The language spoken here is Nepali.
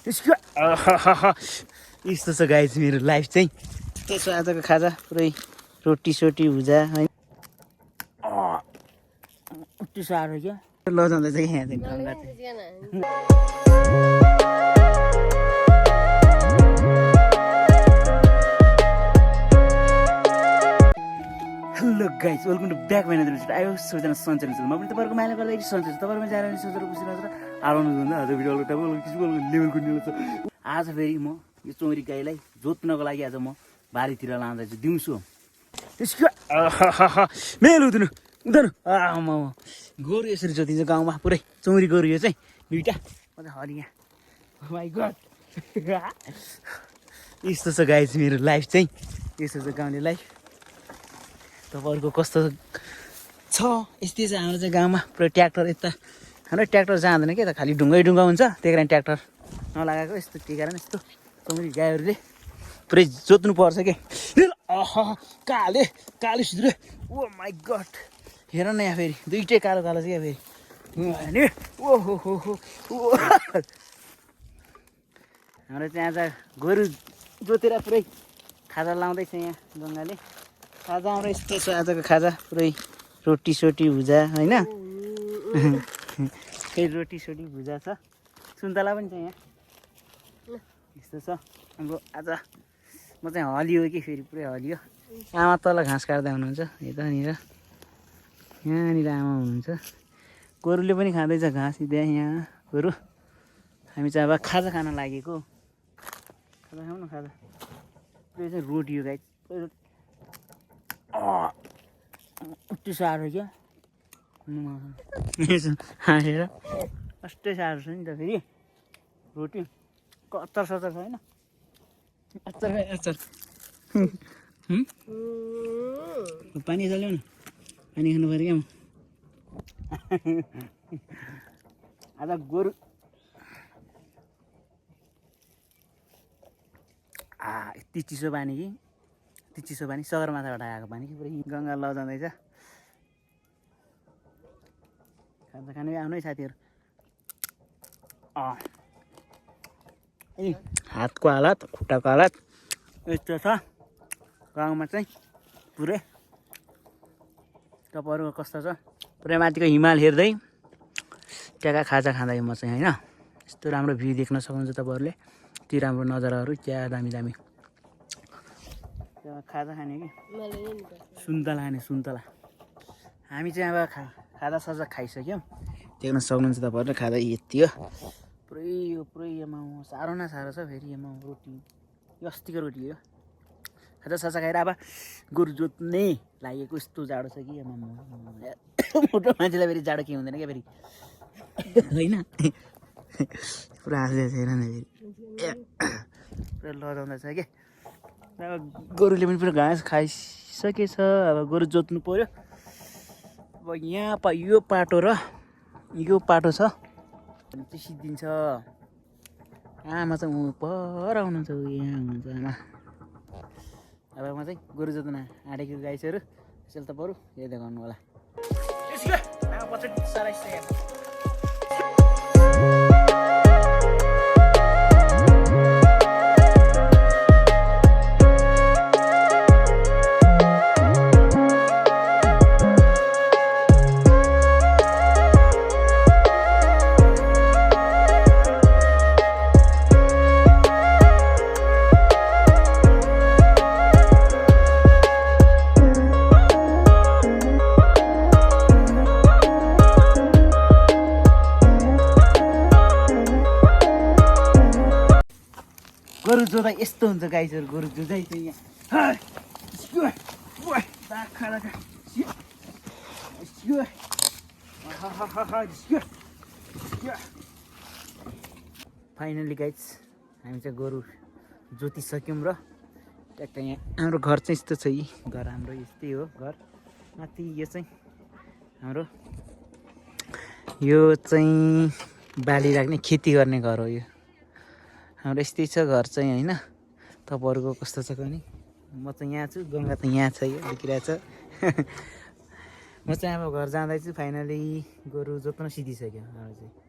यस्तो छ गाइस मेरो लाइफ चाहिँ। त्यसो आजको खाजा पुरै रोटी सोटी भुजा होइन यति साह्रो क्या लजाउँदैछ कि यहाँ चाहिँ गङ्गा चाहिँ। Hello guys welcome to back my another video. आयो सबैजना सन्चै हुनुहुन्छ। म पनि तपाईँहरूको माया गर्दाखेरि सन्चै छु। तपाईँहरूमा जाएर सोचेर खुसी रहेछ आउनु हुँदा आज भिडियोको टाइममा लेभलको न्युज छ। आज फेरि म यो चौरी गाईलाई जोत्नको लागि आज म बारीतिर लाँदैछु दिउँसो। त्यसको मेल हुँदैन हुँदैन गोरु यसरी जोतिन्छ गाउँमा पुरै चौरी गोरु यो चाहिँ दुइटा म चाहिँ हरिया माइ गड यस्तो छ गाइस मेरो लाइफ चाहिँ। यस्तो छ गाउँले लाइफ। तपाईँहरूको कस्तो छ यस्तै छ हाम्रो चाहिँ गाउँमा पुरै ट्र्याक्टर यता हाम्रो ट्र्याक्टर जाँदैन के त खालि ढुङ्गै ढुङ्गा हुन्छ त्यही कारण ट्र्याक्टर नलागेको यस्तो त्यही कारण यस्तो चौरी गाईहरूले पुरै जोत्नु पर्छ कि। काले काले सुध्रे ओ माई गड हेर न यहाँ फेरि दुइटै कालो कालो चाहिँ यहाँ फेरि ओहो हो हो हाम्रो चाहिँ आज गोरु जोतेर पुरै खाजा लाउँदैछ यहाँ गङ्गाले। खाजा हाम्रो यस्तो छ आजको खाजा पुरै रोटी सोटी भुजा होइन फेरि रोटी सोटी भुजा छ। सुन्तला पनि छ यहाँ यस्तो छ हाम्रो आज। म चाहिँ हलियो कि फेरि पुरै हलियो। आमा तल घाँस काट्दै हुनुहुन्छ यतानिर यहाँनिर आमा हुनुहुन्छ। गोरुले पनि खाँदैछ घाँस त्यहाँ यहाँ गोरु। हामी चाहिँ अब खाजा खान लागेको। खाजा खाउँ न खाजा। यो चाहिँ रोटी हो गाई यति साह्रो क्या हाँसेर कस्तै साह्रो छ नि त फेरि रोटी अचार सचार छैन अचार खाइ अचार पानी चल्यो न पानी खानु पऱ्यो क्या म आज गोरु यति चिसो पानी कि यति चिसो पानी सगरमाथाबाट आएको पानी कि पुरै गङ्गा लजाउँदैछ। खाजा खानु आउनु है साथीहरू। हातको हालत खुट्टाको हालत यस्तो छ गाउँमा चाहिँ पुरै। तपाईँहरूको कस्तो छ पुरै माथिको हिमाल हेर्दै त्यहाँ खाजा खाँदै म चाहिँ होइन। यस्तो राम्रो भ्यू देख्न सक्नुहुन्छ तपाईँहरूले। यति राम्रो नजाराहरू क्या दामी दामी। त्यहाँ खाजा खाने कि सुन्तला खाने सुन्तला। हामी चाहिँ अब खाजा साजा खाइसक्यौँ देख्न सक्नुहुन्छ तपाईँहरूले। खाजा यति हो पुरै यो पुरै एमा साह्रो न साह्रो छ फेरि एमा रोटी यो अस्तिको रोटी हो। खाजा साजा खाएर अब गोरु जोत्ने लागेको यस्तो जाडो छ कि एमा मोटो मान्छेलाई फेरि जाडो के हुँदैन क्या फेरि होइन पुरा हाँस्दैछ हेर न फेरि पुरा लजाउँदैछ क्या। अब गोरुले पनि पुरा घाँस खाइसकेछ। अब गोरु जोत्नु पऱ्यो। अब यहाँ यो पाटो र यो पाटो छ भने चाहिँ सिद्धिन्छ। आमा चाहिँ पर आउनुहुन्छ यहाँ हुनुहुन्छ आमा। अब म चाहिँ गोरु जोत्न आँटेको गाईहरू त्यसैले त बरु हेर्दै गर्नु होला। गोरु जोत्दा यस्तो हुन्छ गाईहरू। गोरु जोत्दै चाहिँ यहाँ फाइनली गाइज हामी चाहिँ गोरु जोतिसक्यौँ र ट्याक्क यहाँ हाम्रो घर चाहिँ यस्तो छ। यी घर हाम्रो यस्तै हो घर माथि। यो चाहिँ हाम्रो यो चाहिँ बाली राख्ने खेती गर्ने घर हो। यो हाम्रो यस्तै छ घर चाहिँ होइन। तपाईँहरूको कस्तो छ भने म चाहिँ यहाँ छु गङ्गा त यहाँ छ यो देखिरहेछ म चाहिँ अब घर जाँदैछु। फाइनली गोरु जोत्न सिधिसक्यो हाम्रो चाहिँ।